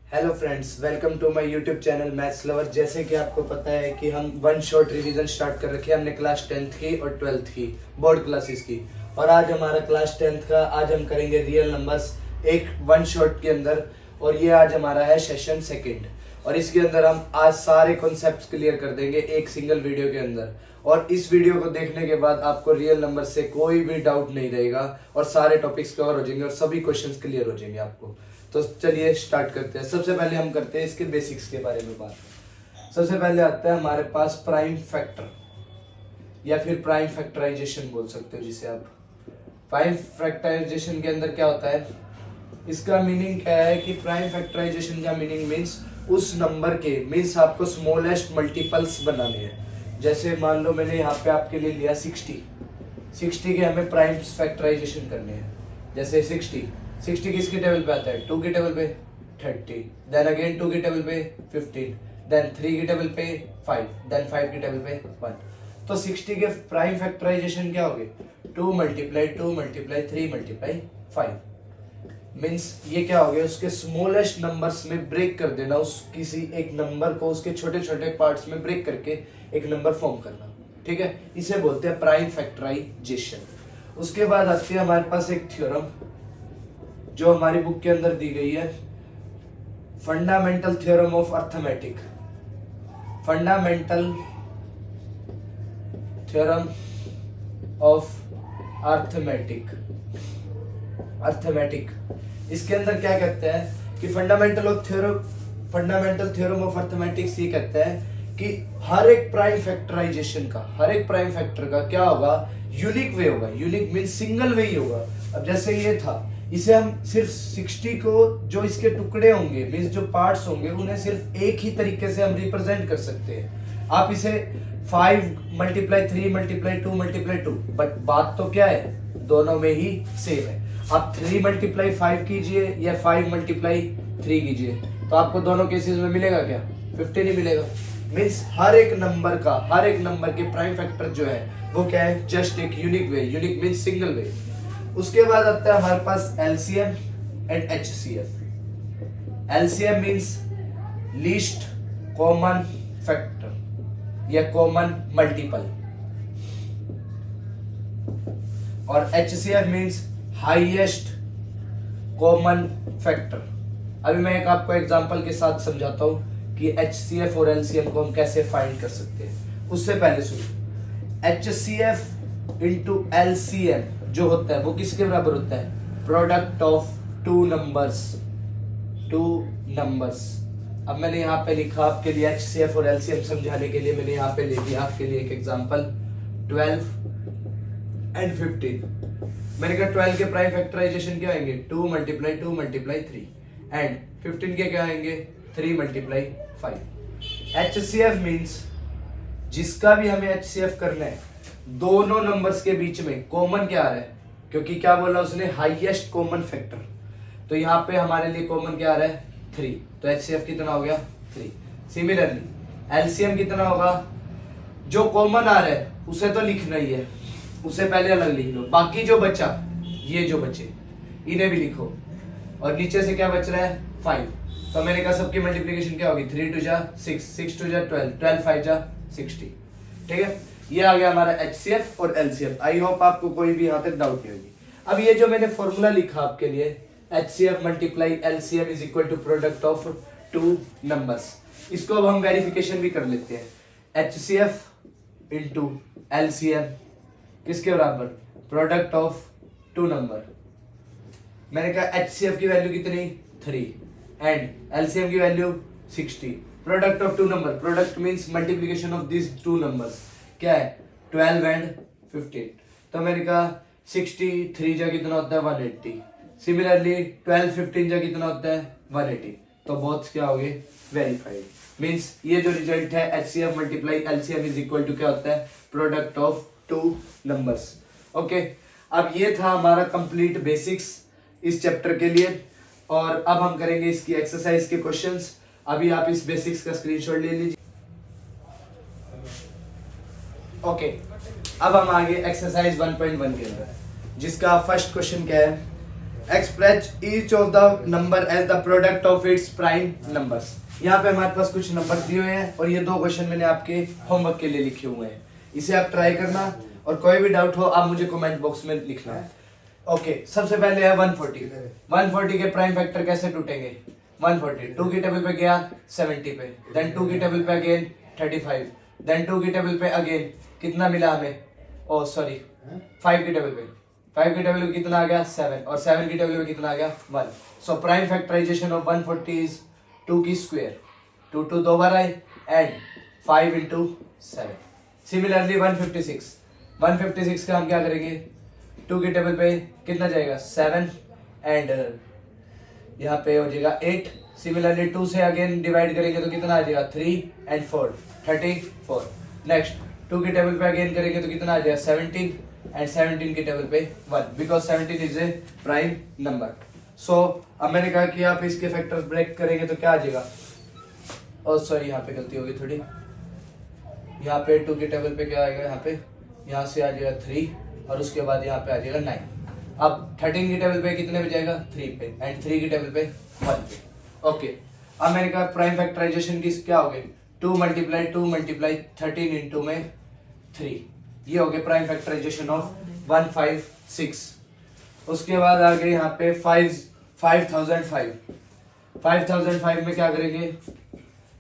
Hello friends, welcome to my YouTube channel maths lover. जैसे कि आपको पता है कि हम वन शॉट रिवीजन स्टार्ट कर रखी है हमने क्लास 10th की और 12th की बोर्ड क्लासेस की। और आज हमारा क्लास 10th का आज हम करेंगे रियल नंबर्स एक वन शॉट के अंदर। और ये आज हमारा है सेशन सेकंड। और इसके अंदर हम आज सारे कॉन्सेप्ट्स क्लियर कर देंगे एक सिंगल वीडियो के अंदर। और इस वीडियो को देखने के बाद आपको रियल नंबर से कोई भी डाउट नहीं रहेगा और सारे टॉपिक्स कवर हो जाएंगे और सभी क्वेश्चंस क्लियर हो जाएंगे आपको। तो चलिए स्टार्ट करते हैं। सबसे पहले हम करते हैं इसके बेसिक्स के बारे में बात। सबसे पहले आता है हमारे पास प्राइम फैक्टर या फिर प्राइम फैक्टराइजेशन बोल सकते हो जिसे आप। प्राइम फैक्टराइजेशन के अंदर क्या होता है, इसका मीनिंग क्या है कि प्राइम फैक्टराइजेशन का मीनिंग मीन्स उस नंबर के मीन्स आपको स्मॉलेस्ट मल्टीपल्स बनाने हैं। जैसे मान लो मैंने यहाँ पे आपके लिए लिया 60 के हमें प्राइम फैक्टराइजेशन करने हैं। जैसे 60 किसकी टेबल पे आता है, 2 की टेबल पे 30, देन अगेन 2 की टेबल पे 15, देन 3 की टेबल पे 5, देन 5 की टेबल पे 1। तो 60 के प्राइम फैक्टराइजेशन क्या होगे, 2 मल्टीप्लाई 3 मल्टीप्लाई 5 मीन्स ये क्या हो गया, उसके स्मॉलेस्ट नंबर्स में ब्रेक कर देना। उस किसी एक नंबर को उसके छोटे छोटे पार्ट्स में ब्रेक करके एक नंबर फॉर्म करना। ठीक है, इसे बोलते हैं प्राइम फैक्टराइजेशन। उसके बाद आती है हमारे पास एक थ्योरम जो हमारी बुक के अंदर दी गई है, fundamental theorem of arithmetic. Fundamental theorem of arithmetic. इसके अंदर क्या कहते हैं कि फंडामेंटल थ्योरम ऑफ अर्थमेटिक्स ये कहता है कि हर एक प्राइम फैक्टर का क्या होगा, यूनिक वे होगा। यूनिक मीन सिंगल वे ही होगा। अब जैसे ये था, इसे हम सिर्फ 60 को जो इसके टुकड़े होंगे मीन्स जो पार्ट्स होंगे उन्हें सिर्फ एक ही तरीके से हम रिप्रेजेंट कर सकते हैं। आप इसे 5 मल्टीप्लाई 3 मल्टीप्लाई 2 मल्टीप्लाई 2, बट बात तो क्या है, दोनों में ही सेम है। आप 3 मल्टीप्लाई 5 कीजिए या 5 मल्टीप्लाई 3 कीजिए तो आपको दोनों केसेस में मिलेगा क्या, 15 ही मिलेगा। मीन्स हर एक नंबर के प्राइम फैक्टर जो है वो क्या है, जस्ट एक unique way. Unique means single way. उसके बाद आता है हमारे पास LCM and HCF. LCM means least common factor या कॉमन मल्टीपल, और HCF means highest common factor. अभी मैं एक आपको एग्जांपल के साथ समझाता हूं कि एचसीएफ और एलसीएम को हम कैसे फाइंड कर सकते हैं। उससे पहले सुनो, एचसीएफ इंटू एलसीएम जो होता है वो किसके बराबर होता है, प्रोडक्ट ऑफ टू नंबर्स। अब मैंने यहाँ पे लिखा आपके लिए एचसीएफ और एलसीएम समझाने के लिए, मैंने यहाँ पे ले लिया आपके लिए एक एग्जांपल 12 एंड 15। मैंने कहा 12 के प्राइम फैक्टराइजेशन क्या आएंगे, 2 मल्टीप्लाई 3 एंड 15 के क्या आएंगे, 3 मल्टीप्लाई 5। एचसीएफ मीन्स जिसका भी हमें एचसीएफ करना है दोनों नंबर्स के बीच में कॉमन क्या आ रहा है, क्योंकि क्या बोला उसने, हाईएस्ट कॉमन फैक्टर। तो यहाँ पे हमारे लिए कॉमन क्या आ रहा है, 3, तो एचसीएफ कितना हो गया, 3। सिमिलरली एलसीएम कितना होगा, जो कॉमन आ रहा है उसे तो लिखना ही है, उसे पहले अलग लिख लो। बाकी जो बचा, ये जो बचे इन्हें भी लिखो। और नीचे से क्या बच रहा है, 5। तो मैंने कहा सबकी मल्टीप्लिकेशन क्या होगी, 3 2 जा 6, 6 2 जा 12, 12 5 जा 60। ठीक है, ये आ गया हमारा एचसीएफ और एलसीएफ। आई होप आपको कोई भी यहाँ तक डाउट नहीं होगी। अब ये जो मैंने फॉर्मूला लिखा आपके लिए, HCF multiply LCM is equal to product of two numbers, इसको अब हम वेरिफिकेशन भी कर लेते हैं। एचसीएफ इंटू एलसीएम किसके बराबर, प्रोडक्ट ऑफ टू नंबर। मैंने कहा एचसीएफ की वैल्यू कितनी, 3 एंड एलसीएम की value 60। Product of two number, product means multiplication of this two numbers, क्या है 12 एंड 15। तो मैंने कहा 63 जा कितना होता है, 180। सिमिलरली 12 15 जा कितना होता है, 180। तो बोथ क्या हो गए, वेरीफाइड। मींस ये जो रिजल्ट है HCF multiply LCM is equal to क्या होता है, product of two numbers. Okay, अब ये था हमारा कंप्लीट बेसिक्स इस चैप्टर के लिए। और अब हम करेंगे इसकी एक्सरसाइज के क्वेश्चंस। अभी आप इस बेसिक्स का स्क्रीनशॉट ले लीजिए। ओके, अब हम आगे एक्सरसाइज 1.1 के अंदर, जिसका फर्स्ट क्वेश्चन क्या है, express each of the number as the product of its prime numbers. यहाँ पे हमारे पास कुछ नंबर दिए हुए हैं और ये 2 क्वेश्चन मैंने आपके होमवर्क के लिए लिखे हुए हैं, इसे आप ट्राई करना और कोई भी डाउट हो आप मुझे कमेंट बॉक्स में लिखना है। ओके, सबसे पहले है 140। 140 के प्राइम फैक्टर कैसे टूटेंगे? 140 2 की टेबल पे गया 70 पे, देन 2 की टेबल पे अगेन 35, देन 2 की टेबल पे अगेन कितना मिला हमें? ओ सॉरी 5 की टेबल पे, 5 की टेबल पे कितना आ गया? 7, और 7 की टेबल पे कितना आ गया? 1। So prime factorisation of 140 is 2 की स्क्वायर, 2 2 2 बार आए एंड 5 into 7। सिमिलरली 156 का हम क्या करेंगे? 2 की टेबल पे कितना जाएगा? 7 एंड यहाँ पे हो जाएगा 8। सिमिलरली 2 से अगेन डिवाइड करेंगे तो कितना आ जाएगा? 3 एंड 4 34। नेक्स्ट 2 की टेबल पे अगेन करेंगे तो कितना आ जाएगा? 17 एंड 17 की टेबल पे 1, because 17 is a prime number. So अब मैंने कहा कि आप इसके फैक्टर्स ब्रेक करेंगे तो क्या आ जाएगा? और सॉरी यहाँ पे गलती होगी थोड़ी, यहाँ पे 2 की टेबल पे क्या आएगा? यहाँ पे यहाँ से आ जाएगा 3 और उसके बाद यहाँ पे आ जाएगा 9। अब 13 की टेबल पे कितने पे जाएगा? 3 पे, एंड 3 की टेबल पे 1 पे। ओके, अब मैंने कहा प्राइम फैक्टराइजेशन की क्या हो गई? 2 मल्टीप्लाई 13 इंटू में 3, ये हो गया प्राइम फैक्टराइजेशन ऑफ 156। उसके बाद आ गए यहाँ पे 5005 में क्या करेंगे?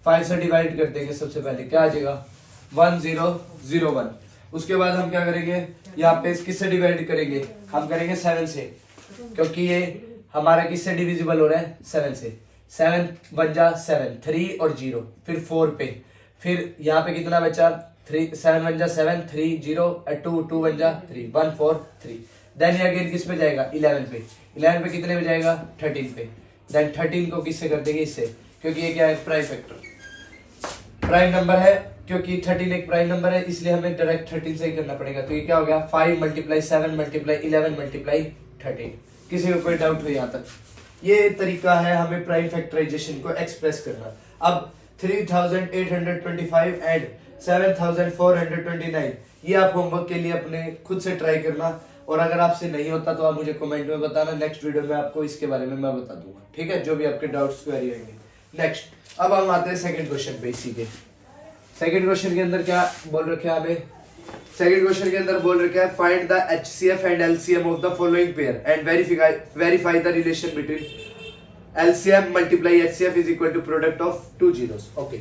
5 से डिवाइड कर देंगे। सबसे पहले क्या आ जाएगा? 1001। उसके बाद हम क्या करेंगे? यहाँ पे किससे डिवाइड करेंगे? हम करेंगे 7 से, क्योंकि ये हमारा किससे डिविजिबल हो रहा है? 7 से। 7 1 जा 7, 3 और 0, फिर 4 पे, फिर यहाँ पे कितना बचा? 3 7 1 जा 7, 3 0 2 2 1 जा 3 1 4 3। देन ये अगेन किस पे जाएगा? 11 पे। 11 पे कितने पे जाएगा? 13 पे। देन 13 को किससे कर देंगे? इससे, क्योंकि ये क्या है? प्राइम फैक्टर, प्राइम नंबर है, क्योंकि 13 एक प्राइम नंबर है, इसलिए हमें डायरेक्ट 13 से ही करना पड़ेगा। तो ये क्या हो गया? 5 × 7 × 11 × 13। किसी को कोई डाउट हो यहाँ तक? ये तरीका है हमें प्राइम फैक्टराइजेशन को एक्सप्रेस करना। अब 3825 एंड 7429 ये आप होमवर्क के लिए अपने खुद से ट्राई करना, और अगर आपसे नहीं होता तो आप मुझे कमेंट में बताना। नेक्स्ट वीडियो में आपको इसके बारे में मैं बता दूंगा, ठीक है? जो भी आपके डाउट्स क्वेरी होंगे। नेक्स्ट, अब हम आते हैं सेकंड क्वेश्चन पे। इसी के सेकंड क्वेश्चन के अंदर क्या बोल रखे हैं हमें? सेकंड क्वेश्चन के अंदर बोल रखे हैं find the HCF and LCM of the following pair and verify the relation between LCM multiply HCF is equal to product of 2 zeros। Okay,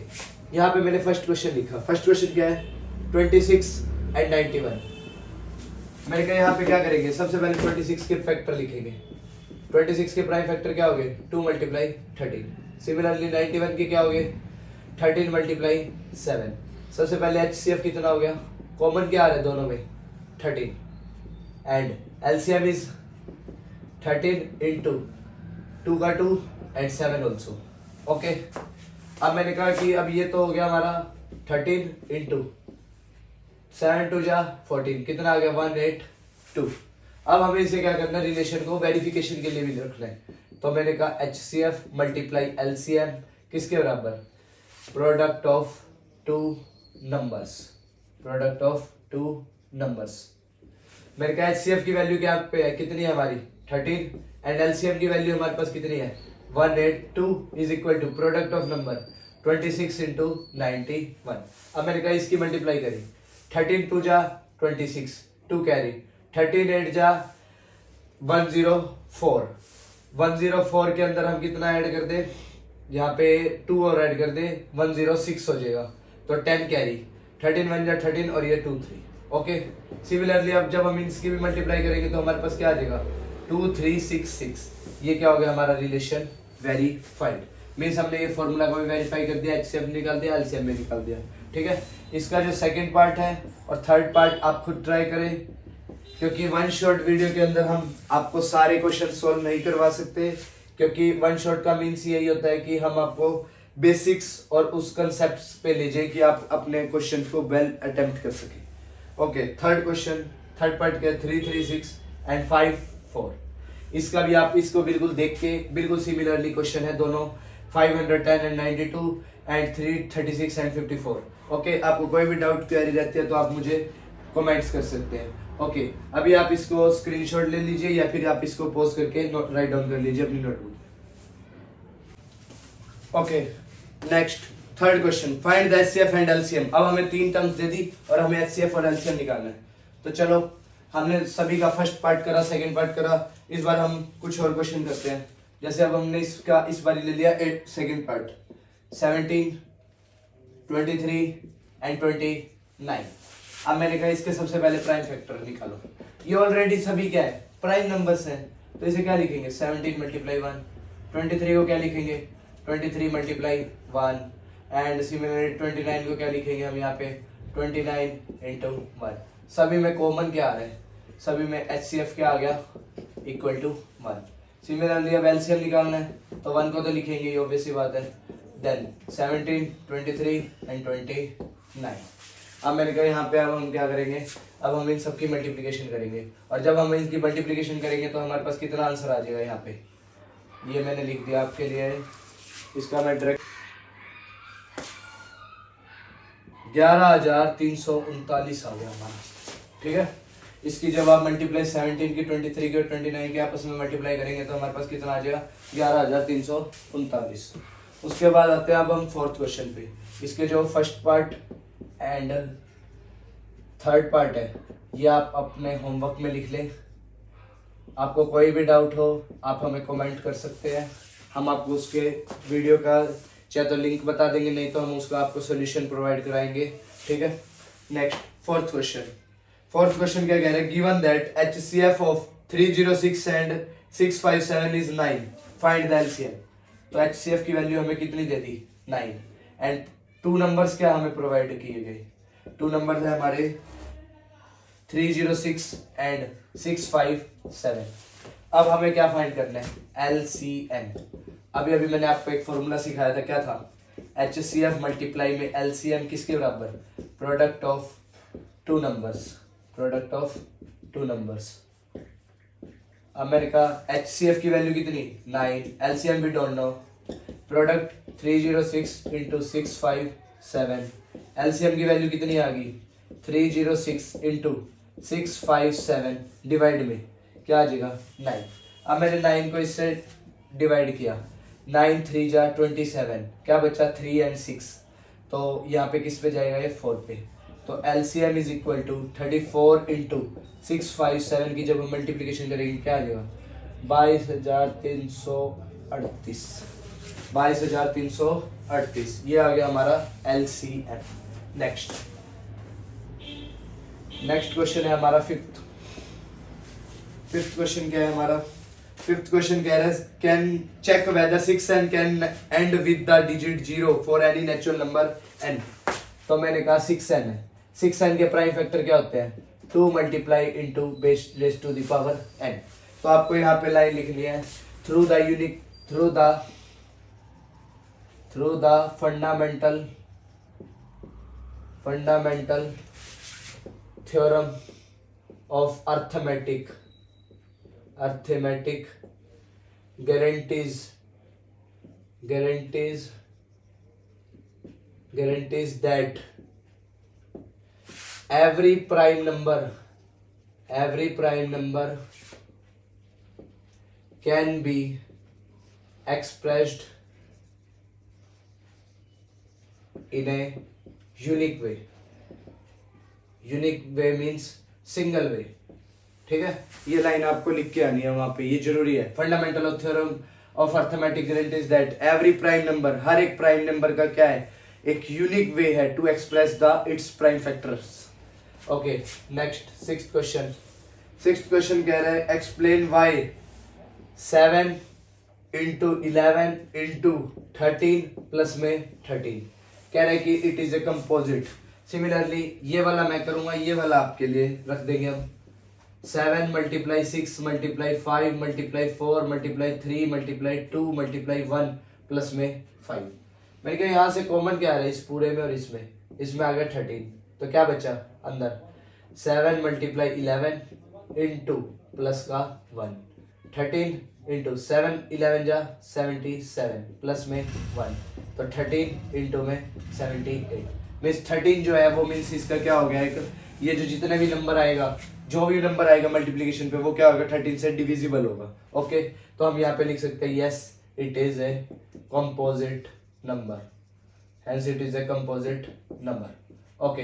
यहाँ पे मैंने फर्स्ट क्वेश्चन लिखा। फर्स्ट क्वेश्चन क्या है? 26 एंड 91। मैंने कहा यहाँ पे क्या करेंगे? सबसे पहले 26 के फैक्टर लिखेंगे। 26 के प्राइम फैक्टर क्या हो गए? 2 × 13। सिमिलरली 91 के क्या हो गए? 13 × 7। सबसे पहले HCF कितना हो गया? कॉमन क्या आ रहा है दोनों में? 13 एंड LCM इज 13 इंटू 2 का 2 एंड 7 ऑल्सो। ओके, अब मैंने कहा कि अब ये तो हो गया हमारा 13 इंटू 7 2 जा 14, कितना आ गया? 182। अब हमें इसे क्या करना है? रिलेशन को वेरिफिकेशन के लिए भी रखना है। तो मैंने कहा HCF मल्टीप्लाई LCM किसके बराबर? Product of 2 numbers. Product of 2 numbers. मैंने कहा HCF की वैल्यू क्या पे है? कितनी है हमारी? 13 एंड LCM की वैल्यू हमारे पास कितनी है? 182 is equal to product of number 26 into 91। अब मैंने कहा इसकी मल्टीप्लाई करी। 13 2 जा 26, 2 कैरी, 13 8 जा 104। 104 के अंदर हम कितना ऐड कर दे? यहाँ पे 2 और ऐड कर दे, 106 हो जाएगा। तो 10 कैरी, 13 1 जा 13 और ये 2 3। ओके, सिमिलरली अब जब हम इसकी भी मल्टीप्लाई करेंगे तो हमारे पास क्या आ जाएगा? 2 3 6 6। ये क्या हो गया हमारा? Relation verified. मीन्स हमने ये फॉर्मूला को भी वेरीफाई कर दिया, HCF निकाल दिया, LCM में निकाल दिया। ठीक है, इसका जो सेकंड पार्ट है और थर्ड पार्ट आप खुद ट्राई करें, क्योंकि वन शॉट वीडियो के अंदर हम आपको सारे क्वेश्चन सॉल्व नहीं करवा सकते, क्योंकि वन शॉट का मीन्स यही होता है कि हम आपको बेसिक्स और उस कंसेप्ट पे ले जाए कि आप अपने क्वेश्चन को वेल अटेम्प्ट कर सके। Okay, third question, third part क्या है? 3 3 6 एंड 5 4। इसका भी आप इसको बिल्कुल देख के, बिल्कुल सिमिलरली क्वेश्चन है दोनों, 510 एंड 92 एंड 336 एंड 54। ओके, आपको कोई भी डाउट क्वेरी रहती है तो आप मुझे कमेंट्स कर सकते हैं। ओके, अभी आप इसको स्क्रीनशॉट ले लीजिए या फिर आप इसको पॉज करके राइट डाउन कर लीजिए अपनी notebook. Okay, next third question, find the HCF and LCM. अब हमें 3 टर्म्स दे दी और हमें एचसीएफ और एलसीएम निकालना है। तो चलो, हमने सभी का फर्स्ट पार्ट करा, सेकंड पार्ट करा, इस बार हम कुछ और क्वेश्चन करते हैं। जैसे अब हमने इसका इस बार ले लिया सेकंड पार्ट, 17, 23 एंड 29। अब मैंने कहा इसके सबसे पहले प्राइम फैक्टर निकालो। ये ऑलरेडी सभी क्या है, प्राइम नंबर्स हैं, तो इसे क्या लिखेंगे, 17 मल्टीप्लाई 1। 23 को क्या लिखेंगे, 23 मल्टीप्लाई 1। एंड सिमिलरली 29 को क्या लिखेंगे हम यहाँ पे, 29 इंटू 1। सभी में कॉमन क्या आ रहा है, सभी में एचसीएफ क्या आ गया, इक्वल टू 1। सिमिलरली अब एलसीएम निकालना है, तो 1 को तो लिखेंगे, ये ऑब्वियस सी बात है। Then 17, 23 and 29। अब मैंने कहा यहाँ पे अब हम क्या करेंगे, अब हम इन सबकी मल्टीप्लिकेशन करेंगे, और जब हम इनकी मल्टीप्लिकेशन करेंगे तो हमारे पास कितना आंसर आ जाएगा यहाँ पे, ये मैंने लिख दिया आपके लिए, इसका मैं डायरेक्ट 11,339 आ गया हमारा। ठीक है, इसकी जब आप मल्टीप्लाई 17 की, 23 की और 29 की आपस में मल्टीप्लाई करेंगे तो हमारे पास कितना आ जाएगा, 11,339। उसके बाद आते हैं अब हम फोर्थ क्वेश्चन पे। इसके जो first part and third part है ये आप अपने होमवर्क में लिख लें। आपको कोई भी डाउट हो आप हमें कमेंट कर सकते हैं, हम आपको उसके वीडियो का चाहे तो लिंक बता देंगे, नहीं तो हम उसका आपको सोल्यूशन प्रोवाइड कराएंगे। ठीक है, next fourth question. Fourth question क्या कह रहा है, given that HCF of 306 and 657 is 9, find the LCM. तो एचसीएफ की वैल्यू हमें कितनी दे दी, 9, एंड 2 नंबर्स क्या हमें प्रोवाइड किए गए, 2 नंबर्स है हमारे 306 एंड 657। अब हमें क्या फाइंड करना है, एलसीएम। अभी अभी मैंने आपको एक फॉर्मूला सिखाया था, क्या था, एचसीएफ मल्टीप्लाई में एलसीएम किसके बराबर, product of 2 numbers, product of 2 numbers. अब मैंने कहा एचसीएफ की वैल्यू कितनी, 9, एलसीएम भी don't know, product 306 into 657, LCM की वैल्यू कितनी आ गई, 306 इंटू 657 डिवाइड में क्या आ जाएगा, 9। अब मैंने 9 को इससे डिवाइड किया, 9 3 जा 27, क्या बचा 3 एंड 6, तो यहाँ पे किस पे जाएगा, ये 4 पे। तो LCM is equal to 34 into 657 की जब हम मल्टीप्लीकेशन करेंगे क्या आ जाएगा, 22,338, 22,338। ये आ गया हमारा एलसीएम। नेक्स्ट क्वेश्चन है हमारा फिफ्थ क्वेश्चन क्या है हमारा, फिफ्थ क्वेश्चन कह रहा है can check whether 6n can end with the digit 0 for any natural number n। तो मैंने कहा 6n है, 6n के प्राइम फैक्टर क्या होते हैं, 2 multiply into base raise to the power n। तो आपको यहाँ पे लाइन लिखनी है, through the fundamental theorem of arithmetic guarantees that every prime number can be expressed in a unique way means single way। ठीक है, ये लाइन आपको लिख के आनी है वहां पे, ये जरूरी है। Fundamental of theorem of arithmetic guarantees that every prime number, हर एक प्राइम नंबर का क्या है, एक यूनिक वे है to express the its prime factors. Okay, next sixth question कह रहा है explain why 7 into 11 into 13 plus में 13, कह रहा है कि it is a composite. Similarly ये वाला मैं करूंगा, ये वाला आपके लिए रख देंगे हम, 7 multiply 6 multiply 5 multiply 4 multiply 3 multiply 2 multiply 1 plus में 5। मैंने कहा यहाँ से कॉमन क्या आ रहा है इस पूरे में और इसमें आ गया 13, तो क्या बचा अंदर, 7 मल्टीप्लाई 11 इंटू प्लस का 1, 13 इंटू 7 11 जा 77 प्लस में 1, तो 13 इंटू में 78 मीन्स 13 जो है वो मीन्स इसका क्या हो गया, एक ये जो जितने भी नंबर आएगा जो भी नंबर आएगा मल्टीप्लीकेशन पे वो क्या होगा 13 से डिविजिबल होगा। ओके, तो हम यहाँ पे लिख सकते हैं yes it is a composite number, hence it is a composite number. Okay,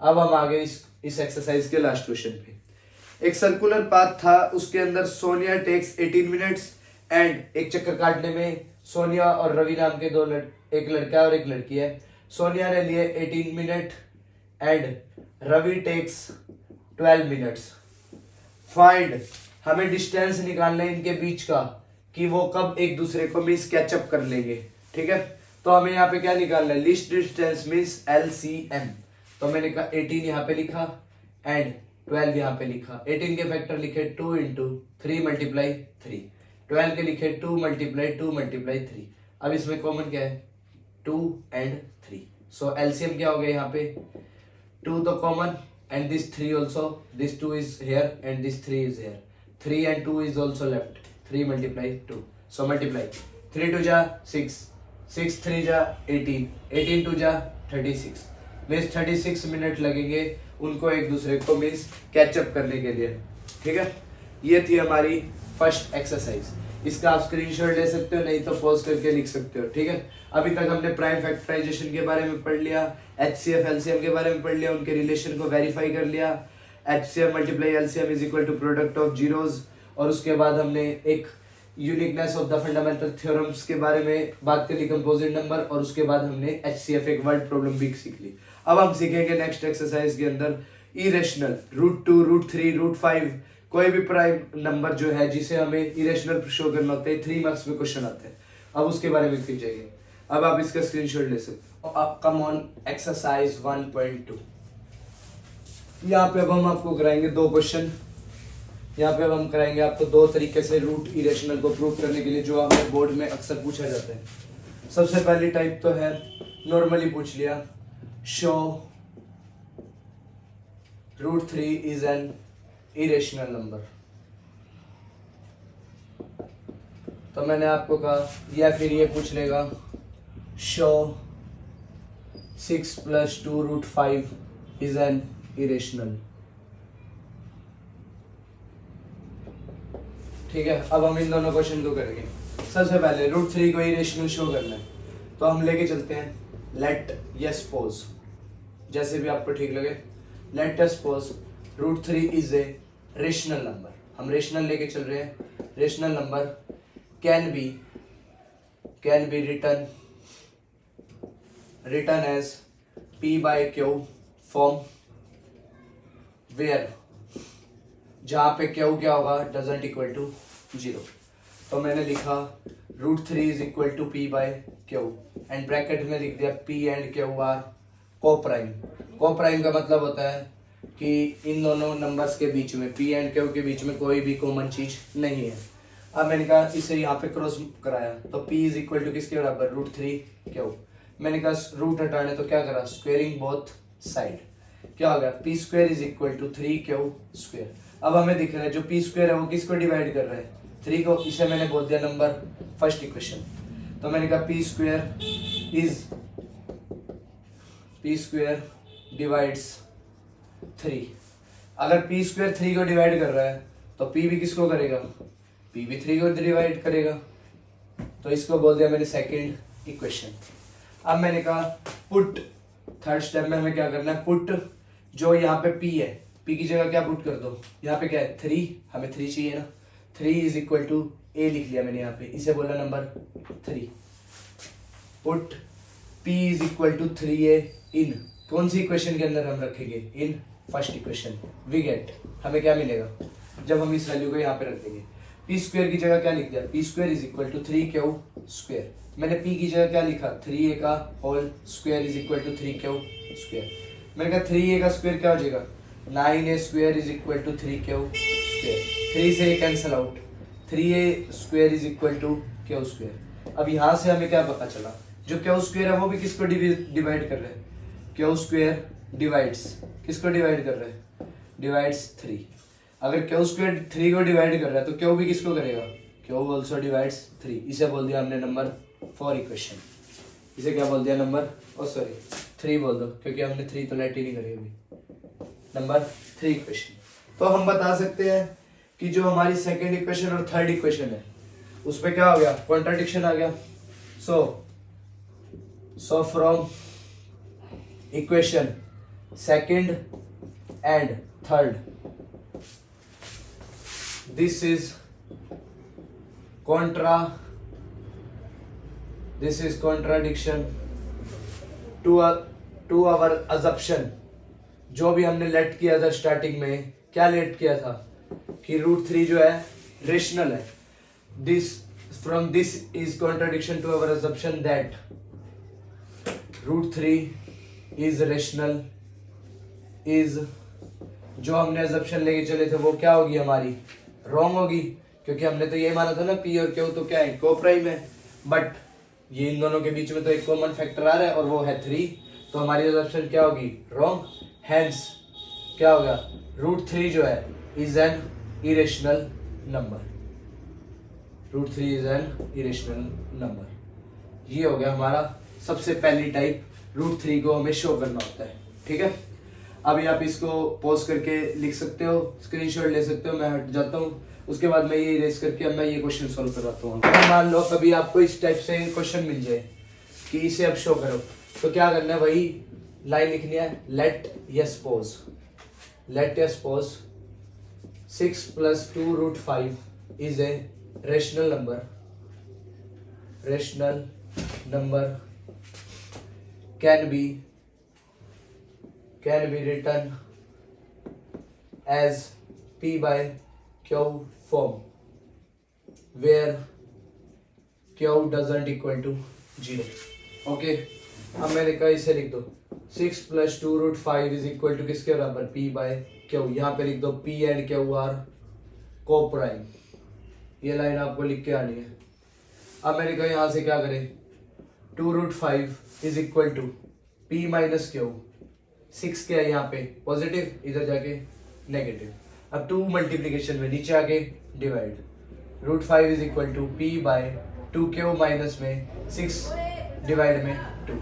अब हम आगे इस एक्सरसाइज के लास्ट क्वेश्चन पे। एक सर्कुलर पाथ था, उसके अंदर सोनिया टेक्स 18 मिनट्स एंड एक चक्कर काटने में सोनिया और रवि नाम के एक लड़का और एक लड़की है। सोनिया ने लिए 18 minute and Ravi takes 12 minutes. Find, हमें डिस्टेंस निकालना है इनके बीच का कि वो कब एक दूसरे को मीन्स कैचअप कर लेंगे। ठीक है, तो हमें यहाँ पे क्या निकालना है, लीस्ट डिस्टेंस मीन्स LCM। तो मैंने कहा 18 यहाँ पे लिखा एंड 12 यहाँ पे लिखा। 18 के फैक्टर लिखे 2 इंटू 3 मल्टीप्लाई 3, 12 के लिखे 2 मल्टीप्लाई 2 मल्टीप्लाई 3। अब इसमें कॉमन क्या है 2 एंड 3, सो LCM क्या हो गया यहाँ पे 2 तो common and this 3 also, this 2 is here and this 3 is here, 3 and 2 is also left, 3 multiply 2, so multiply 3 2 जा 6, 6 3 जा 18, 18 2 जा 36, मीन्स 36 मिनट लगेंगे उनको एक दूसरे को मीन्स कैचअप करने के लिए। ठीक है, ये थी हमारी फर्स्ट एक्सरसाइज। इसका आप स्क्रीनशॉट ले सकते हो, नहीं तो पॉज करके लिख सकते हो। ठीक है, अभी तक हमने प्राइम फैक्टराइजेशन के बारे में पढ़ लिया, HCF LCM के बारे में पढ़ लिया, उनके रिलेशन को वेरीफाई कर लिया, HCF multiply LCM is equal to product of zeros, और उसके बाद हमने एक uniqueness of the fundamental theorems के बारे में बात कर ली, कंपोजिट नंबर, और उसके बाद हमने HCF एक वर्ड प्रॉब्लम भी सीख ली। अब हम सीखेंगे नेक्स्ट एक्सरसाइज के अंदर इरेशनल, √2 √3 √5 कोई भी प्राइम नंबर जो है जिसे हमें इरेशनल शो करना होता है, 3 मार्क्स में क्वेश्चन आते हैं। अब उसके बारे में सीखेंगे। अब आप इसका स्क्रीनशॉट ले सकते हो। अब कम ऑन एक्सरसाइज 1.2। यहाँ पे अब हम आपको कराएंगे 2 क्वेश्चन। यहाँ पे अब हम कराएंगे आपको 2 तरीके से रूट इरेशनल को प्रूव करने के लिए, जो हमें बोर्ड में अक्सर पूछा जाता है। सबसे पहली टाइप तो है नॉर्मली पूछ लिया, show √3 is an irrational number. तो मैंने आपको कहा, या फिर ये पूछ लेगा शो 6 + 2 √5 इज एन इरेशनल। ठीक है, अब हम इन दोनों क्वेश्चन को करेंगे। सबसे पहले √3 को इरेशनल शो करना है, तो हम लेके चलते हैं लेट यस सपोज, जैसे भी आपको ठीक लगे। Let us suppose √3 is a rational number. हम रेशनल लेके चल रहे हैं। Rational number can be written as P/Q form, where जहां पे Q क्या होगा डजंट इक्वल टू 0। तो मैंने लिखा √3 is equal to P/Q and bracket में लिख दिया P and Q are coprime. Coprime का मतलब होता है कि इन दोनों नंबर्स के बीच में, P एंड Q के बीच में कोई भी कॉमन चीज नहीं है। अब मैंने कहा इसे यहाँ पे क्रॉस कराया, तो P इज इक्वल टू किसके बराबर √3 Q। मैंने कहा रूट हटाने, तो क्या करा स्क्वेयरिंग बोथ साइड, क्या हो गया P² is equal to 3Q²। अब हमें दिख रहा है जो P² है वो किसको डिवाइड कर रहा है 3 को, इसे मैंने बोल दिया नंबर फर्स्ट इक्वेशन। तो मैंने कहा P² डिवाइड्स 3। अगर P² 3 को डिवाइड कर रहा है तो P भी किसको करेगा, P भी 3 को डिवाइड करेगा। तो इसको बोल दिया मैंने सेकंड इक्वेशन। अब मैंने कहा पुट, थर्ड स्टेप में हमें क्या करना है, पुट जो यहाँ पे P है, P की जगह क्या पुट कर दो, यहाँ पे क्या है 3, हमें 3 चाहिए ना, 3 इज इक्वल टू A लिख लिया मैंने यहाँ पे, इसे बोला number 3। Put P is equal to 3A in कौन सी इक्वेशन के अंदर हम रखेंगे, in first equation. We get, हमें क्या मिलेगा जब हम इस वैल्यू को यहाँ पे रख देंगे, P² की जगह क्या लिख दिया, P² is equal to 3Q²। मैंने P की जगह क्या लिखा 3A का whole square is equal to 3Q²। मैंने कहा 3A का स्क्वायर क्या हो जाएगा 9A² is equal to 3Q²। 3 से cancel out, 3A² is equal to Q²। अब यहाँ से हमें क्या पता चला, जो Q² है वो भी किसको डिवाइड कर रहे हैं, Q² डिवाइड्स किसको डिवाइड कर रहे हैं, डिवाइड्स 3। अगर Q² 3 को डिवाइड कर रहा है तो Q भी किसको करेगा, Q ऑल्सो डिवाइड्स 3। इसे बोल दिया हमने नंबर 4 इक्वेशन। इसे क्या बोल दिया नंबर 3 बोल दो, क्योंकि हमने 3 तो लेट ही नहीं करी अभी, नंबर 3 इक्वेशन। तो हम बता सकते हैं कि जो हमारी सेकेंड इक्वेशन और थर्ड इक्वेशन है उसमें क्या हो गया, कॉन्ट्राडिक्शन आ गया। So from equation second and third this is contradiction to our assumption। जो भी हमने लेट किया था स्टार्टिंग में, क्या लेट किया था कि √3 जो है रेशनल है। This is contradiction to our assumption that √3 is rational is, जो हमने assumption लेके चले थे वो क्या होगी हमारी, रॉन्ग होगी, क्योंकि हमने तो ये माना था ना P और Q तो क्या है, कोप्राइम है, बट ये इन दोनों के बीच में तो एक कॉमन फैक्टर आ रहा है और वो है 3, तो हमारी assumption क्या होगी, रॉन्ग। हेंस क्या होगा, √3 जो है is an irrational number, √3 is an irrational number. ये हो गया हमारा सबसे पहली टाइप, √3 को हमें शो करना होता है। ठीक है, अभी आप इसको पॉज करके लिख सकते हो, स्क्रीनशॉट ले सकते हो, मैं हट जाता हूँ, उसके बाद मैं ये इरेज करके अब मैं ये क्वेश्चन सॉल्व कराता हूँ। अगर मान लो कभी आपको इस टाइप से क्वेश्चन मिल जाए कि इसे अब शो करो, तो क्या करना है, वही लाइन लिखनी है, let us suppose 6 + 2 √5 is a rational number can be written as P/Q form where Q doesn't equal to 0। Okay, अब मैंने कहा इसे लिख दो 6 + 2 √5 इज इक्वल टू किसके बराबर, P/Q। यहाँ पे लिख दो P and Q are coprime, ये लाइन आपको लिख के आनी है। अब मैंने कहा यहाँ से क्या करें, 2 √5 is equal to P - Q, 6 क्या है यहाँ पे पॉजिटिव, इधर जाके नेगेटिव। अब 2 मल्टीप्लीकेशन में नीचे आके divide, √5 is equal to P/2Q minus में 6 डिवाइड में 2।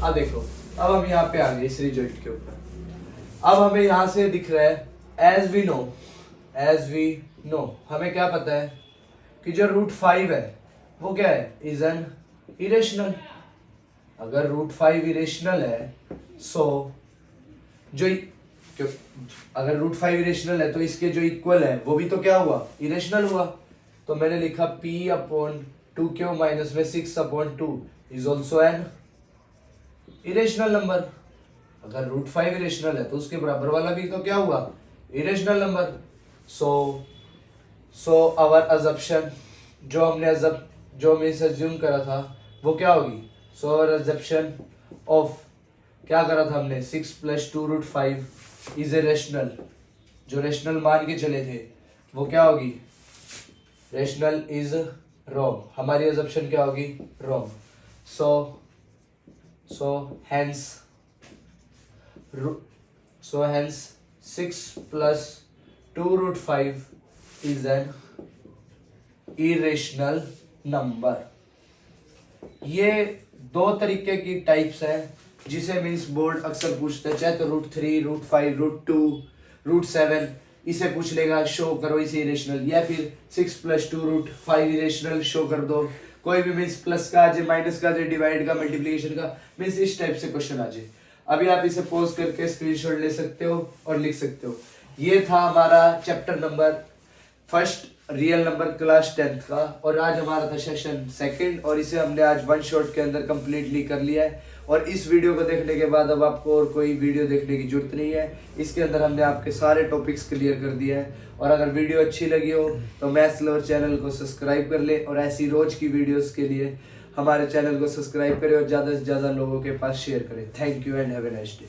अब देखो, अब हम यहाँ पे आ गए इस रिजल्ट के ऊपर। अब हमें यहाँ से दिख रहा है एज वी नो हमें क्या पता है कि जो √5 है वो क्या है, इज एन इरेशनल। अगर √5 इरेशनल है सो अगर √5 इरेशनल है तो इसके जो इक्वल है वो भी तो क्या हुआ, इरेशनल हुआ। तो मैंने लिखा P/2Q माइनस में 6/2 is also an irrational number. अगर √5 इरेशनल है तो उसके बराबर वाला भी तो क्या हुआ, irrational number. So our assumption, जो हमने अज्यूम करा था वो क्या होगी, सो आवर अजम्पशन ऑफ क्या करा था हमने, 6 + 2 √5 इज ए रेशनल, जो रेशनल मान के चले थे वो क्या होगी, रेशनल इज रॉन्ग। हमारी अजम्पशन क्या होगी, wrong. So hence 6 + 2 √5 is an irrational number. ये 2 तरीके की टाइप्स हैं जिसे मीन्स बोर्ड अक्सर पूछता है, चाहे तो √3 √5 √2 √7 इसे पूछ लेगा शो करो इसे इरेशनल, या फिर 6 + 2 √5 इरेशनल शो कर दो, कोई भी मीन्स प्लस का आ जाए, माइनस का आ जाए, डिवाइड का, मल्टीप्लिकेशन का, मीन्स इस टाइप से क्वेश्चन आ जाए। अभी आप इसे पॉज करके स्क्रीनशॉट ले सकते हो और लिख सकते हो। ये था हमारा chapter number first, real number class 10th का, और आज हमारा था सेशन सेकंड, और इसे हमने आज 1 शॉट के अंदर कंप्लीटली कर लिया है। और इस वीडियो को देखने के बाद अब आपको और कोई वीडियो देखने की जरूरत नहीं है, इसके अंदर हमने आपके सारे टॉपिक्स क्लियर कर दिए हैं। और अगर वीडियो अच्छी लगी हो तो मैथ्स लवर चैनल को सब्सक्राइब कर ले, और ऐसी रोज की वीडियोस के लिए हमारे चैनल को सब्सक्राइब करें और ज़्यादा से ज़्यादा लोगों के पास शेयर करें। Thank you and have a nice day.